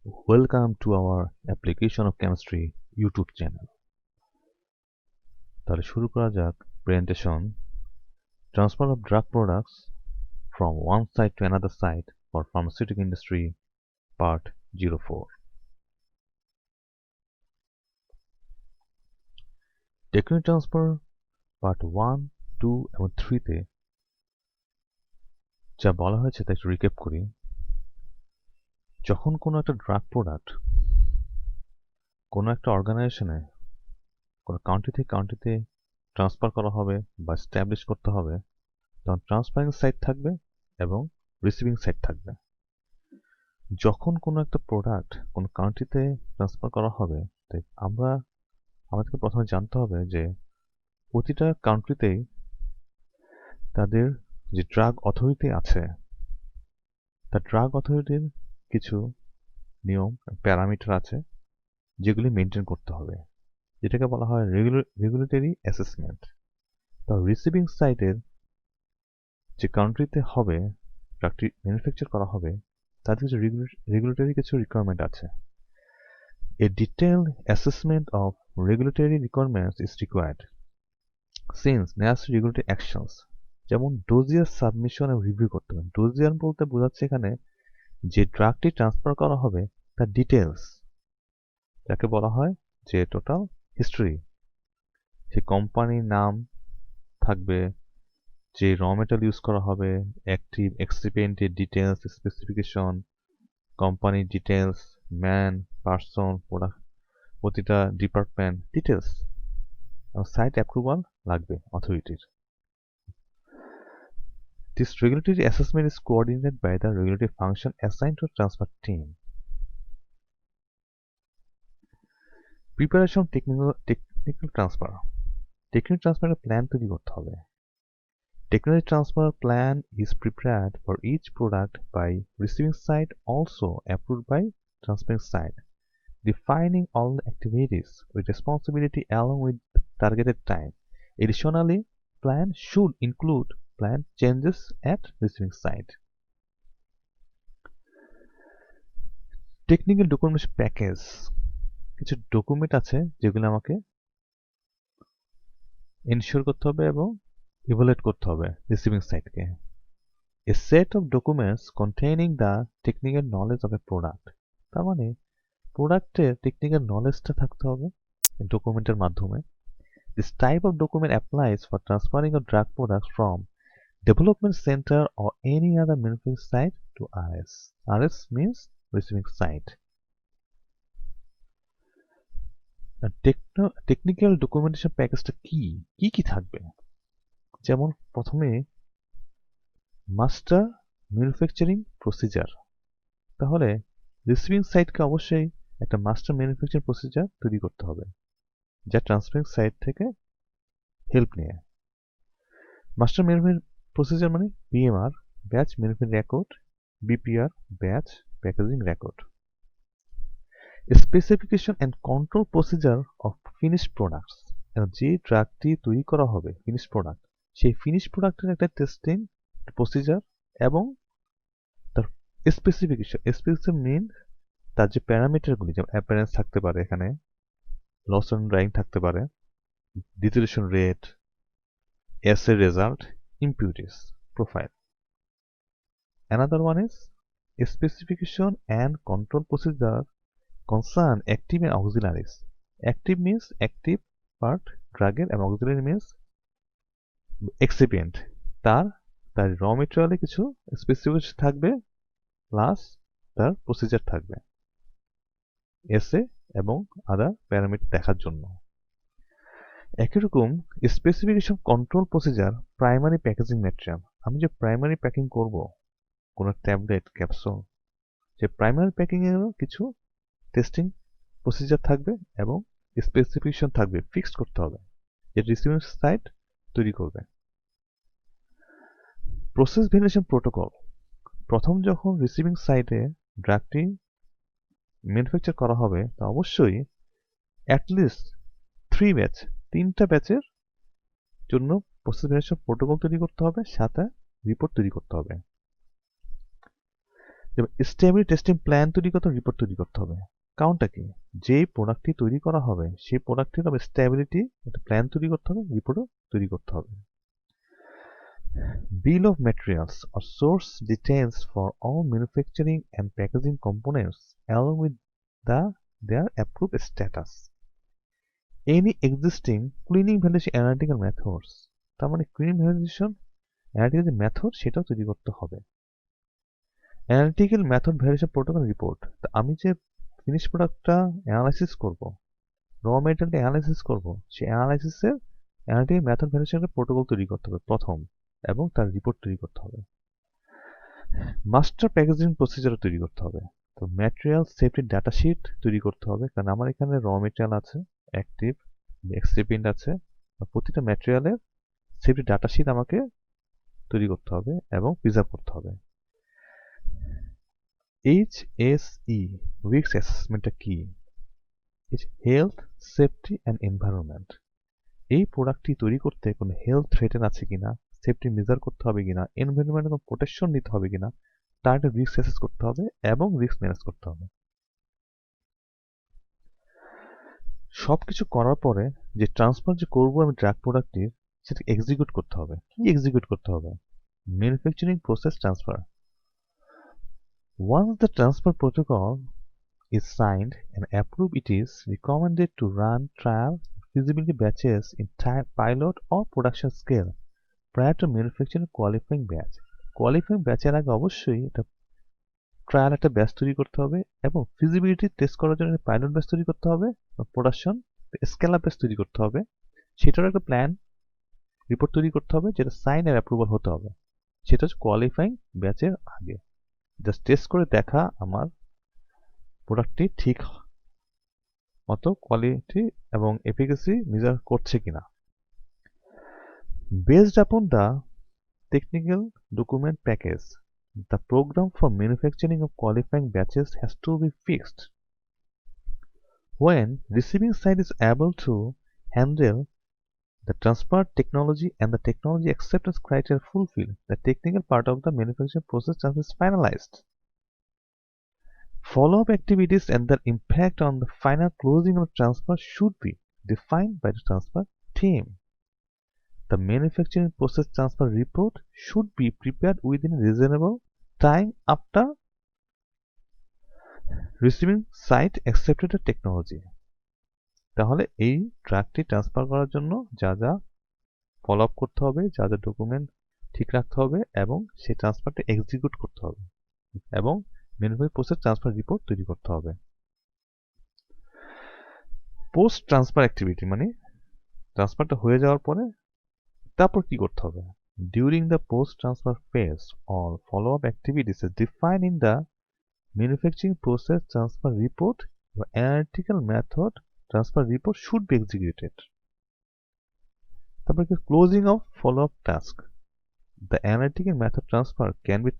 Welcome to our Application of Chemistry YouTube channel. তাহলে শুরু করা যাক presentation Transfer of drug products from one site to another site for pharmaceutical industry part 04. Technical transfer part 1, 2 এবং 3 তে যা বলা হয়েছে তা একটু রিক্যাপ করি। যখন কোনো একটা ড্রাগ প্রোডাক্ট কোনো একটা অর্গানাইজেশনে কোনো কাউন্ট্রি থেকে কাউন্ট্রিতে ট্রান্সফার করা হবে বা এস্টাবলিশ করতে হবে, তখন ট্রান্সফারিং সাইট থাকবে এবং রিসিভিং সাইট থাকবে। যখন কোনো একটা প্রোডাক্ট কোনো কান্ট্রিতে ট্রান্সফার করা হবে, তাই আমাদেরকে প্রথমে জানতে হবে যে প্রতিটা কান্ট্রিতেই তাদের যে ড্রাগ অথরিটি আছে, তার ড্রাগ অথরিটির কিছু নিয়ম প্যারামিটার আছে যেগুলি মেনটেন করতে হবে, যেটাকে বলা হয় রেগুলেটরি অ্যাসেসমেন্ট। তো রিসিভিং সাইটের যে কান্ট্রিতে হবে ড্রাগটি ম্যানুফ্যাকচার করা হবে, তাদের কিছু রেগুলেটরি কিছু রিকোয়ারমেন্ট আছে। A detailed assessment of regulatory requirements is required since necessary regulatory actions যেমন ডোজিয়ার সাবমিশন এবং রিভিউ করতে হবে। ডোজিয়ার বলতে বোঝাচ্ছে এখানে যে ড্রাগটি ট্রান্সফার করা হবে তার ডিটেলস, যাকে বলা হয় যে টোটাল হিস্ট্রি। সে কোম্পানির নাম থাকবে, যে র মেটেরিয়াল ইউজ করা হবে, অ্যাক্টিভ এক্সিপিয়েন্টের details, specification, company details, man, person, product, প্রতিটা ডিপার্টমেন্ট ডিটেলস, সাইট অ্যাপ্রুভাল লাগবে অথরিটির। This regulatory assessment is coordinated by the regulatory function assigned to transfer team. Preparation of technical transfer. Technical transfer plan তৈরি করতে হবে। Technical transfer plan is prepared for each product by receiving site, also approved by transferring site, defining all the activities with responsibility along with targeted time. Additionally, plan should include plan changes at receiving site. Technical documentation package. কিছু document আছে যেগুলো আমাকে ensure করতে হবে এবং evaluate করতে হবে receiving সাইটকে। A set of documents containing the technical knowledge of a product. তার মানে প্রোডাক্টের টেকনিক্যাল নলেজটা থাকতে হবে ডকুমেন্টের মাধ্যমে। This type of document applies for transferring of drug products from development center or any other manufacturing site to RS. RS means receiving site. Technical documentation প্যাকেজটা কি থাকবে? যেমন প্রথমে মাস্টার ম্যানুফ্যাকচারিং প্রসিজার। তাহলে রিসিভিং সাইটকে অবশ্যই একটা মাস্টার ম্যানুফ্যাকচারিং প্রসিজার তৈরি করতে হবে, যা ট্রান্সফারিং সাইট থেকে হেল্প নিয়ে। মাস্টার ম্যানুফ্যাকচারিং প্রসিজার মানে BMR, batch manufacturing record, BPR, batch packaging record. Specification and control procedure of finished products. যে ড্রাগটি তৈরি করা হবে ফিনিশড প্রোডাক্ট, সেই ফিনিশড প্রোডাক্টের একটা টেস্টিং প্রসিজার এবং তার স্পেসিফিকেশন মেন তার যে প্যারামিটারগুলি, যেমন অ্যাপিয়ারেন্স থাকতে পারে, এখানে লস অন ড্রাইং থাকতে পারে, ডিসোলিউশন rate, assay result, impurities profile. Another one is specification and control procedure concern active and auxiliaries. Active means active part drug and auxiliary means excipient. তার র মেটেরিয়ালে কিছু স্পেসিফিকেশন থাকবে প্লাস তার প্রসিজার থাকবে এসে এবং আদার প্যারামিটার দেখার জন্য। একই রকম specification control procedure primary packaging material. আমি যে প্রাইমারি প্যাকিং করব কোনো ট্যাবলেট ক্যাপসুল, যে প্রাইমারি প্যাকিংয়েরও কিছু টেস্টিং প্রসিজার থাকবে এবং স্পেসিফিকেশন থাকবে, ফিক্সড করতে হবে, যে রিসিভিং সাইট তৈরি করবে। Process validation protocol. প্রথম যখন রিসিভিং সাইটে ড্রাগটি ম্যানুফ্যাকচার করা হবে, তা অবশ্যই অ্যাটলিস্ট 3 ব্যাচ, 3টা ব্যাচের জন্য প্রসেস ভ্যালিডেশন প্রোটোকল তৈরি করতে হবে, সাথে রিপোর্ট তৈরি করতে হবে। যেমন স্টেবিলিটি টেস্টিং প্ল্যান তৈরি করতে হবে, রিপোর্ট তৈরি করতে হবে। কারণটা কি? যেই প্রোডাক্টটি তৈরি করা হবে সেই প্রোডাক্টটির হবে স্টেবিলিটি একটা প্ল্যান তৈরি করতে হবে, রিপোর্টও তৈরি করতে হবে। Bill of materials or source details for all manufacturing and packaging components along with their approved status. Any existing cleaning validation analytical methods, তার মানে cleaning validation analytical যে মেথড সেটাও তৈরি করতে হবে। Analytical method validation protocol report, আমি যে finish প্রোডাক্টটা অ্যানালাইসিস করব, র মেটেরিয়ালটা অ্যানালাইসিস করব, সেই অ্যানালাইসিসের অ্যানালিটিক্যাল মেথড ভ্যালিডেশনের প্রোটোকল তৈরি করতে হবে প্রথম, এবং তার রিপোর্ট তৈরি করতে হবে। মাস্টার প্যাকেজিং প্রসিজার তৈরি করতে হবে। তো ম্যাটেরিয়াল সেফটি ডাটা শিট তৈরি করতে হবে, কারণ আমার এখানে র মেটেরিয়াল আছে, অ্যাক্টিভ এক্সিপিয়েন্ট আছে, প্রতিটা ম্যাটেরিয়ালের সেফটি ডাটা শিট আমাকে তৈরি করতে হবে এবং প্রিজার্ভ করতে হবে। HSE রিস্ক অ্যাসেসমেন্টটা কি? Health, safety and environment. এই প্রোডাক্টটি তৈরি করতে কোনো হেলথ থ্রেটেন আছে কিনা, সেফটি মেজার করতে হবে কিনা, এনভায়রনমেন্টাল কোনো প্রোটেকশন নিতে হবে কিনা, তার একটা রিস্ক অ্যাসেস করতে হবে এবং রিস্ক ম্যানেজ করতে হবে। সবকিছু করার পরে যে ট্রান্সফার যে করবো আমি ড্রাগ প্রোডাক্টটির, সেটা এক্সিকিউট করতে হবে। কি এক্সিকিউট করতে হবে? Manufacturing process transfer. Once the transfer protocol is signed and approved, it is recommended to run trial feasibility batches in pilot or production scale prior to manufacturing qualifying batch. Qualifying ব্যাচের আগে অবশ্যই এটা trial একটা batch তৈরি করতে হবে এবং feasibility test করার জন্য পাইলট ব্যাচ তৈরি করতে হবে, প্রোডাকশন স্কেল আপ ব্যাচ তৈরি করতে হবে। সেটারও একটা প্ল্যান রিপোর্ট তৈরি করতে হবে, যেটা সাইন আর অ্যাপ্রুভাল হতে হবে। সেটা হচ্ছে কোয়ালিফাইং ব্যাচের আগে। জাস্ট টেস্ট করে দেখা আমার প্রোডাক্টটি ঠিক মতো কোয়ালিটি এবং এফিকেসি মেজার করছে কিনা। Based upon the technical document package, the program for manufacturing of qualifying batches has to be fixed. When receiving side is able to handle the transfer technology and the technology acceptance criteria fulfill, the technical part of the manufacturing process transfer is finalized. Follow-up activities and their impact on the final closing of transfer should be defined by the transfer team. The manufacturing process transfer report should be prepared within a reasonable time after receiving site accepted the technology. তাহলে এই ট্রাকটি transfer করার জন্য যা যা follow up করতে হবে, যা যা ডকুমেন্ট ঠিক রাখতে হবে এবং সেই ট্রান্সফারটা এক্সিকিউট করতে হবে এবং ম্যানুফ্যাকচারিং প্রসেস ট্রান্সফার রিপোর্ট তৈরি করতে হবে। পোস্ট ট্রান্সফার অ্যাক্টিভিটি মানে ট্রান্সফারটা হয়ে যাওয়ার পরে তারপর কি করতে হবে? During the post-transfer phase, all follow-up activities as defined in the manufacturing process transfer report or analytical method transfer report should be executed. তারপর closing of follow-up task. The analytical method transfer can be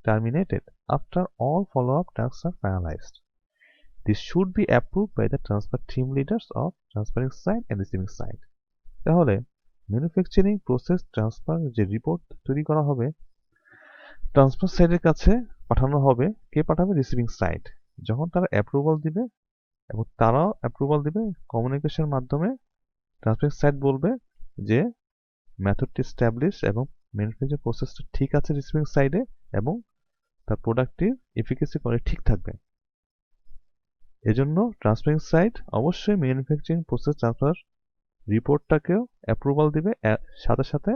terminated after all follow-up tasks are finalized. This should be approved by the transfer team leaders of transferring site and receiving site. তাহলে manufacturing process transfer যে report তৈরি করা হবে transfer সাইটের কাছে পাঠানো হবে। কে পাঠাবে? Receiving site. যখন তারা অ্যাপ্রুভাল দিবে এবং তারাও অ্যাপ্রুভাল দিবে, কমিউনিকেশনের মাধ্যমে ট্রান্সফারিং সাইট বলবে যে মেথডটি এস্টাবলিশ এবং ম্যানুফ্যাকচারিং প্রসেসটা ঠিক আছে রিসিভিং সাইডে এবং তার প্রোডাক্টটির এফিকেসি করে ঠিক থাকবে। এজন্য ট্রান্সফারিং সাইট অবশ্যই ম্যানুফ্যাকচারিং প্রসেস ট্রান্সফার রিপোর্টটাকেও অ্যাপ্রুভাল দিবে, সাথে সাথে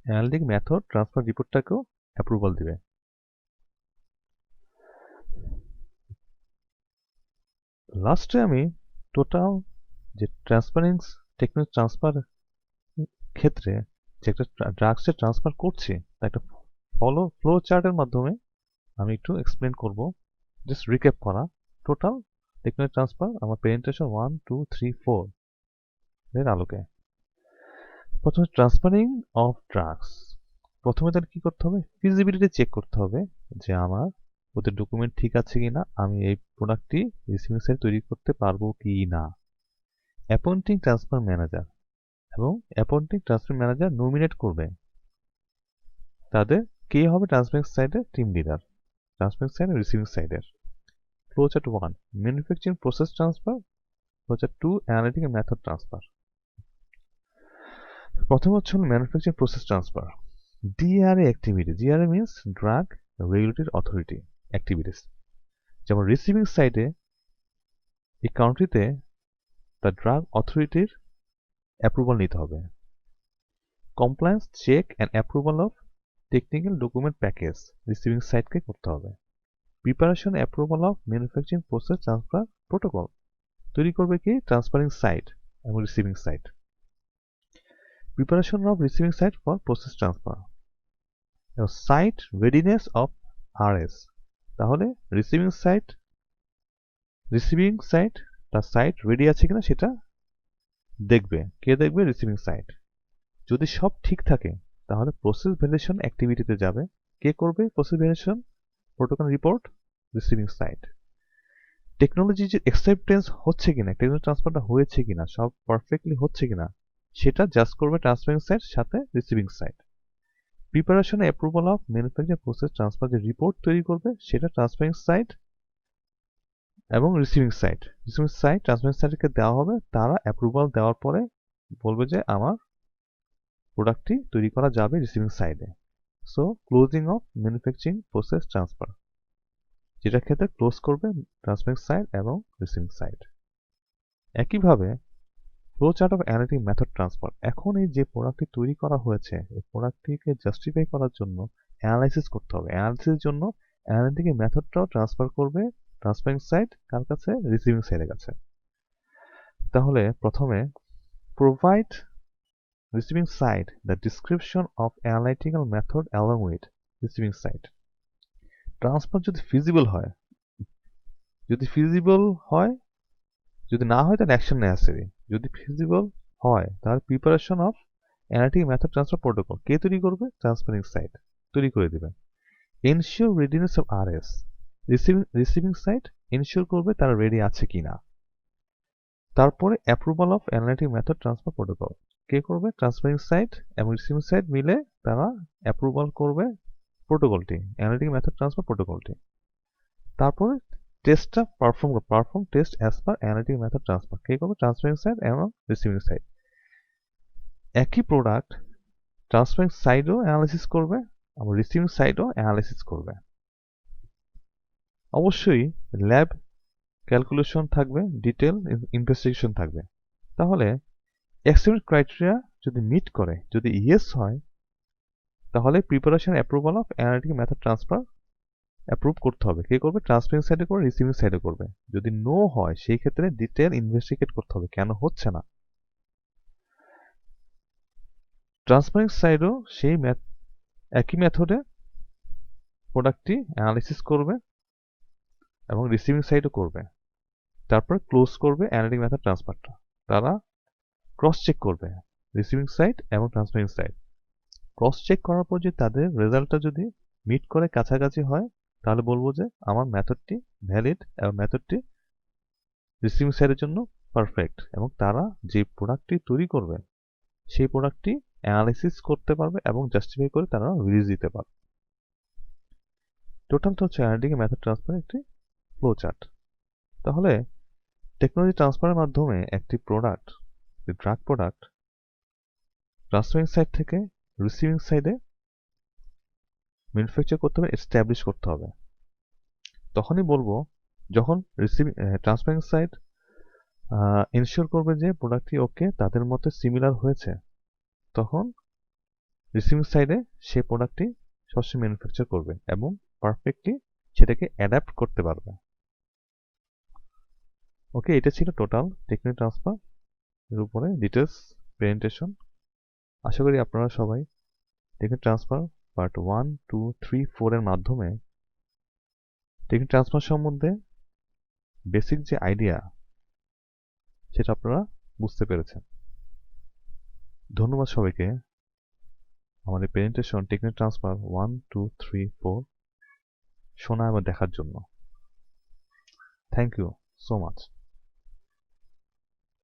অ্যানালিটিক মেথড ট্রান্সফার রিপোর্টটাকেও অ্যাপ্রুভাল দিবে। লাস্টে আমি টোটাল যে ট্রান্সপারেন্স টেকনোলজি ট্রান্সফার ক্ষেত্রে যে একটা ড্রাগসে ট্রান্সফার করছি তা একটা ফ্লো চার্টের মাধ্যমে আমি একটু এক্সপ্লেন করব। জাস্ট রিক্যাপ করা টোটাল টেকনোলজি ট্রান্সফার আমার প্রেজেন্টেশন 1, 2, 3, 4 এর আলোকে। প্রথমে ট্রান্সফারিং অফ ড্রাগস। প্রথমে তাহলে কি করতে হবে? ফিজিবিলিটি চেক করতে হবে যে আমার ওদের ডকুমেন্ট ঠিক আছে কিনা, আমি এই প্রোডাক্টটি রিসিভিং সাইট তৈরি করতে পারবো কি না। অ্যাপয়েন্টিং ট্রান্সফার ম্যানেজার এবং অ্যাপয়েন্টিং ট্রান্সফার ম্যানেজার নমিনেট করবে তাদের কে হবে ট্রান্সফারিং সাইটের টিম লিডার। ট্রান্সফারিং সাইড আর রিসিভিং সাইডের। Flowchart 1 manufacturing process transfer, flowchart 2 analytic and method transfer. প্রথম হচ্ছে manufacturing process transfer. DRA activity, DRA means drug regulatory authority activities. যেমন রিসিভিং সাইডে এই কান্ট্রিতে দ্য ড্রাগ অথরিটির অ্যাপ্রুভাল নিতে হবে। Compliance check and approval of technical document package receiving সাইডকে করতে হবে। Preparation approval of manufacturing process transfer protocol তৈরি করবে কি ট্রান্সফারিং সাইড এবং receiving side. Preparation of receiving side for process transfer. Site readiness of RS, তাহলে receiving site তার site ready আছে কিনা সেটা দেখবে। কে দেখবে? Receiving site. যদি সব ঠিক থাকে তাহলে প্রসেস ভ্যালিডেশন অ্যাক্টিভিটিতে যাবে। কে করবে process validation? Protocol report, receiving site. Technology যে অ্যাকসেপ্টেন্স হচ্ছে কিনা, টেকনোলজি ট্রান্সফারটা হয়েছে কিনা, সব পারফেক্টলি হচ্ছে কিনা সেটা জাস্ট করবে ট্রান্সফারিং সাইট সাথে receiving site. Preparation approval of manufacturing process transfer যে রিপোর্ট তৈরি করবে সেটা ট্রান্সফারিং সাইট এবং receiving site. Receiving site transferring সাইটকে দেওয়া হবে, তারা অ্যাপ্রুভাল দেওয়ার পরে বলবে যে আমার প্রোডাক্টটি তৈরি করা যাবে রিসিভিং সাইডে। So closing of manufacturing process transfer, যেটা ক্ষেত্রে ক্লোজ করবে ট্রান্সফারিং সাইড এবং রিসিভিং সাইড। একইভাবে flow chart of analytic method transfer. এখন এই যে প্রোডাক্টটি তৈরি করা হয়েছে এই প্রোডাক্টটিকে জাস্টিফাই করার জন্য অ্যানালাইসিস করতে হবে। অ্যানালাইসিসের জন্য অ্যানালিটিক মেথডটাও ট্রান্সফার করবে ট্রান্সফারিং সাইড কার কাছে? রিসিভিং সাইডের কাছে। তাহলে প্রথমে provide receiving side the description of analytical method along with receiving side. Transfer যদি ফিজিবল হয়, যদি না হয় তাহলে অ্যাকশন নেসেসারি। যদি ফিজিবল হয় তাহলে preparation of analytic method transfer protocol কে তৈরি করবে? ট্রান্সফারিং সাইড তৈরি করে দিবে। Ensure readiness of RS, receiving side ensure করবে তারা রেডি আছে কিনা। তারপরে approval of analytic method transfer protocol কে করবে? ট্রান্সফারিং সাইড এবং রিসিভিং সাইড মিলে তারা অ্যাপ্রুভাল করবে প্রোটোকলটি, অ্যানালিটিক মেথড ট্রান্সফার প্রোটোকলটি। তারপরে টেস্টটা perform test as per analytic method transfer কে করবে? ট্রান্সফারিং সাইড এবং রিসিভিং সাইড। একই প্রোডাক্ট ট্রান্সফারিং সাইডও অ্যানালাইসিস করবে আবার রিসিভিং সাইডও অ্যানালাইসিস করবে। অবশ্যই ল্যাব ক্যালকুলেশন থাকবে, ডিটেল ইনভেস্টিগেশন থাকবে। তাহলে অ্যাকসেপ্টেড ক্রাইটেরিয়া যদি মিট করে, যদি ইয়েস হয়, তাহলে preparation approval of analytic method transfer approve করতে হবে। কে করবে? ট্রান্সফারিং সাইডে করবে, রিসিভিং সাইডে করবে। যদি নো হয় সেই ক্ষেত্রে ডিটেল ইনভেস্টিগেট করতে হবে কেন হচ্ছে না। ট্রান্সফারিং সাইডও সেই একই মেথডে প্রোডাক্টটি অ্যানালাইসিস করবে এবং রিসিভিং সাইডও করবে। তারপর ক্লোজ করবে অ্যানালিটিক মেথড ট্রান্সফারটা। তারা ক্রস চেক করবে রিসিভিং সাইড এবং ট্রান্সফারিং সাইড। ক্রস চেক করার পর যে তাদের রেজাল্টটা যদি মিট করে কাছাকাছি হয় তাহলে বলবো যে আমার মেথডটি ভ্যালিড এবং মেথডটি রিসিভিং সাইডের জন্য পারফেক্ট, এবং তারা যে প্রোডাক্টটি তৈরি করবে সেই প্রোডাক্টটি অ্যানালাইসিস করতে পারবে এবং জাস্টিফাই করে তারা রিলিজ দিতে পারবে। টোটালটা হচ্ছে অ্যানালিটিক মেথড ট্রান্সফার একটি ফ্লো চার্ট। তাহলে টেকনোলজি ট্রান্সফারের মাধ্যমে একটি product, drug product transferring side থেকে রিসিভিং সাইডে ম্যানুফ্যাকচার করতে হবে, এস্টাবলিশ করতে হবে। তখনই বলবো যখন ট্রান্সফারিং সাইড ইনশিওর করবে যে প্রোডাক্টটি ওকে তাদের মতো সিমিলার হয়েছে, তখন রিসিভিং সাইডে সেই প্রোডাক্টটি সবসময় ম্যানুফ্যাকচার করবে এবং পারফেক্টলি সেটাকে অ্যাডাপ্ট করতে পারবে। ওকে, এটা ছিল টোটাল টেকনিক ট্রান্সফার এর উপরে ডিটেলস প্রেজেন্টেশন। আশা করি আপনারা সবাই টেকনিক ট্রান্সফার পার্ট 1, 2, 3, 4 এর মাধ্যমে টেকনিক ট্রান্সফার সম্বন্ধে বেসিক যে আইডিয়া সেটা আপনারা বুঝতে পেরেছেন। ধন্যবাদ সবাইকে আমাদের প্রেজেন্টেশন টেকনিক ট্রান্সফার 1, 2, 3, 4 শোনা এবং দেখার জন্য। Thank you so much.